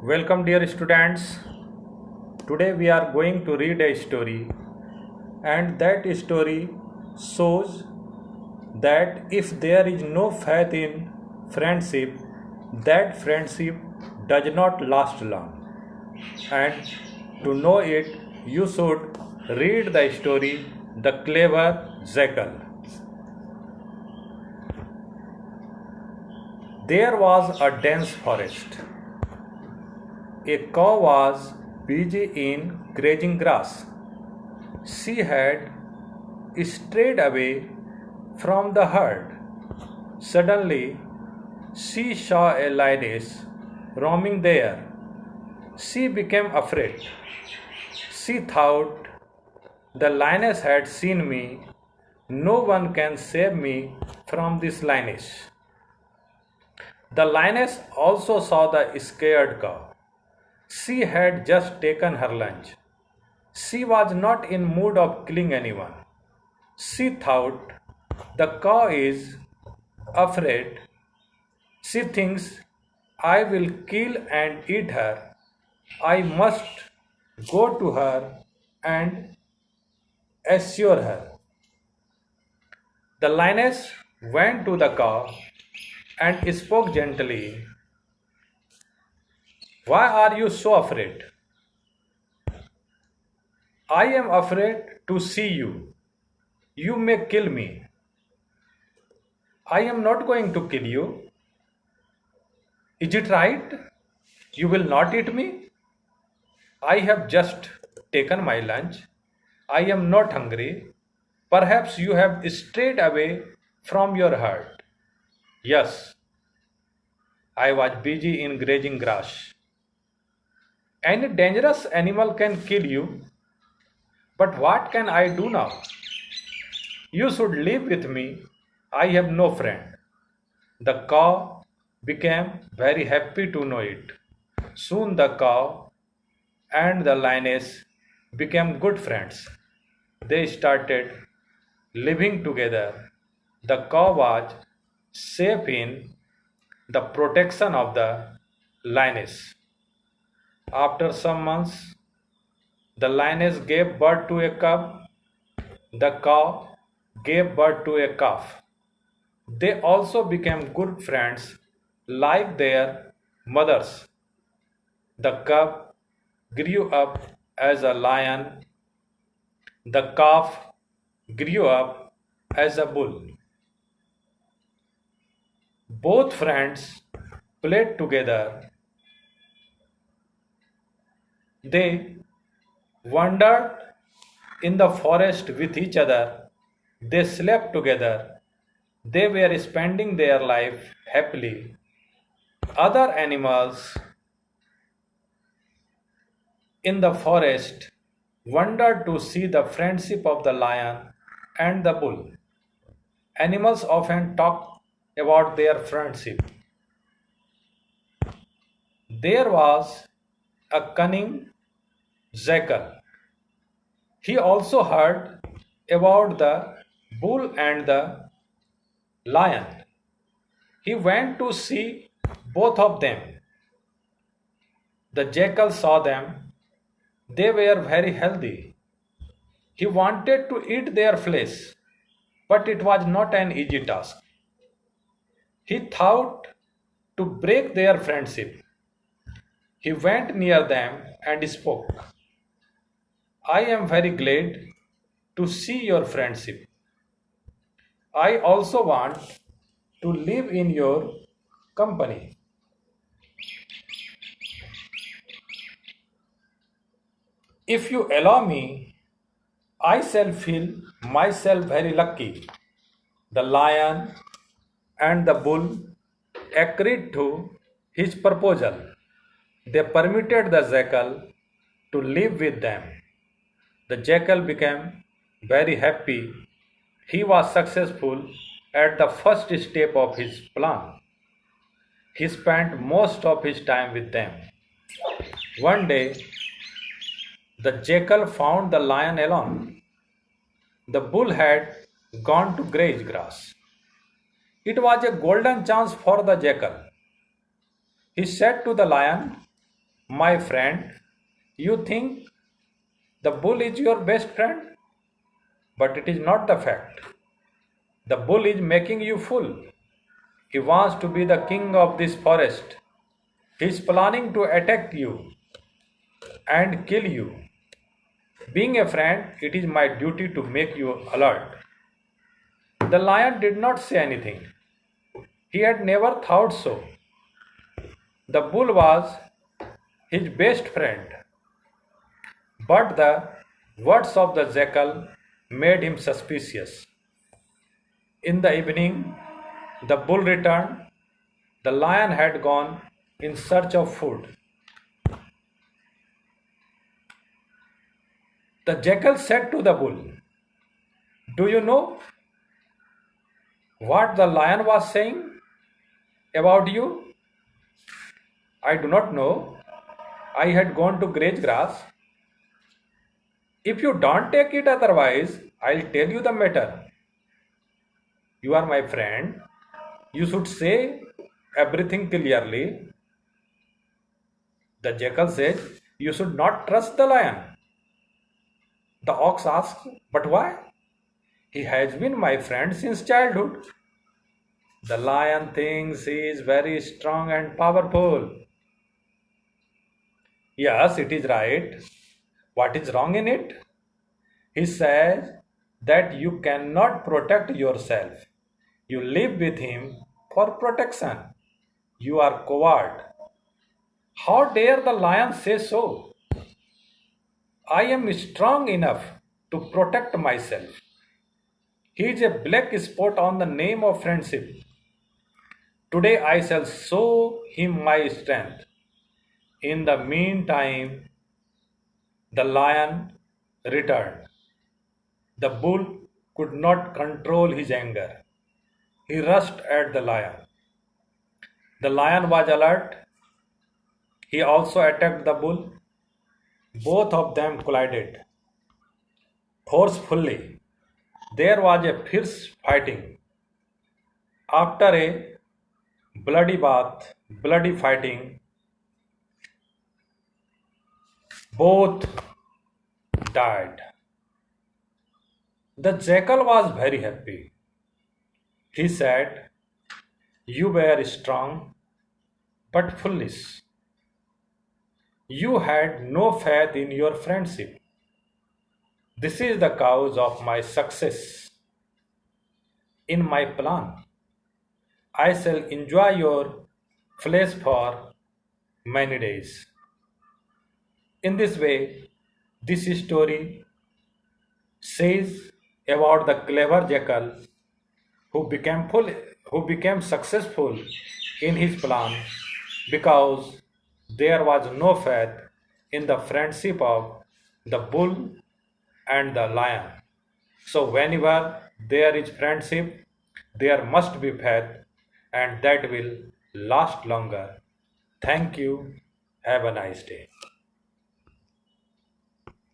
Welcome, dear students. Today we are going to read a story, and that story shows that if there is no faith in friendship, that friendship does not last long. And to know it, you should read the story The Clever Jackal. There was a dense forest. A cow was busy in grazing grass. She had strayed away from the herd. Suddenly, she saw a lioness roaming there. She became afraid. She thought, the lioness had seen me. No one can save me from this lioness. The lioness also saw the scared cow. She had just taken her lunch. She was not in mood of killing anyone. She thought, the cow is afraid. She thinks, I will kill and eat her. I must go to her and assure her. The lioness went to the cow and spoke gently. Why are you so afraid? I am afraid to see you. You may kill me. I am not going to kill you. Is it right? You will not eat me? I have just taken my lunch. I am not hungry. Perhaps you have strayed away from your herd. Yes, I was busy in grazing grass. Any dangerous animal can kill you. But what can I do now? You should live with me. I have no friend. The cow became very happy to know it. Soon the cow and the lioness became good friends. They started living together. The cow was safe in the protection of the lioness. After some months, the lioness gave birth to a cub. The cow gave birth to a calf. They also became good friends like their mothers. The cub grew up as a lion. The calf grew up as a bull. Both friends played together. They wandered in the forest with each other. They slept together. They were spending their life happily. Other animals in the forest wondered to see the friendship of the lion and the bull. Animals often talk about their friendship. There was a cunning jackal. He also heard about the bull and the lion. He went to see both of them. The jackal saw them. They were very healthy. He wanted to eat their flesh, but it was not an easy task. He thought to break their friendship. He went near them and spoke. I am very glad to see your friendship. I also want to live in your company. If you allow me, I shall feel myself very lucky. The lion and the bull agreed to his proposal. They permitted the jackal to live with them. The jackal became very happy. He was successful at the first step of his plan. He spent most of his time with them. One day, the jackal found the lion alone. The bull had gone to graze grass. It was a golden chance for the jackal. He said to the lion, My friend, you think the bull is your best friend, but it is not the fact. The bull is making you fool. He wants to be the king of this forest. He is planning to attack you and kill you. Being a friend, it is my duty to make you alert. The lion did not say anything. He had never thought so. The bull was his best friend, but the words of the jackal made him suspicious. In the evening, the bull returned. The lion had gone in search of food. The jackal said to the bull, "Do you know what the lion was saying about you?" "I do not know. I had gone to graze grass." "If you don't take it otherwise, I'll tell you the matter. You are my friend. You should say everything clearly." The jackal said, "You should not trust the lion." The ox asked, "But why? He has been my friend since childhood." "The lion thinks he is very strong and powerful." "Yes, it is right. What is wrong in it?" "He says that you cannot protect yourself. You live with him for protection. You are coward." "How dare the lion say so? I am strong enough to protect myself. He is a black spot on the name of friendship. Today I shall show him my strength." In the meantime, the lion returned. The bull could not control his anger. He rushed at the lion. The lion was alert. He also attacked the bull. Both of them collided forcefully. There was a fierce fighting. After a bloody fighting, both died. The jackal was very happy. He said, "You were strong but foolish. You had no faith in your friendship. This is the cause of my success in my plan. I shall enjoy your flesh for many days." In this way, this story says about the clever jackal who became who became successful in his plan because there was no faith in the friendship of the bull and the lion. So whenever there is friendship, there must be faith, and that will last longer. Thank you. Have a nice day.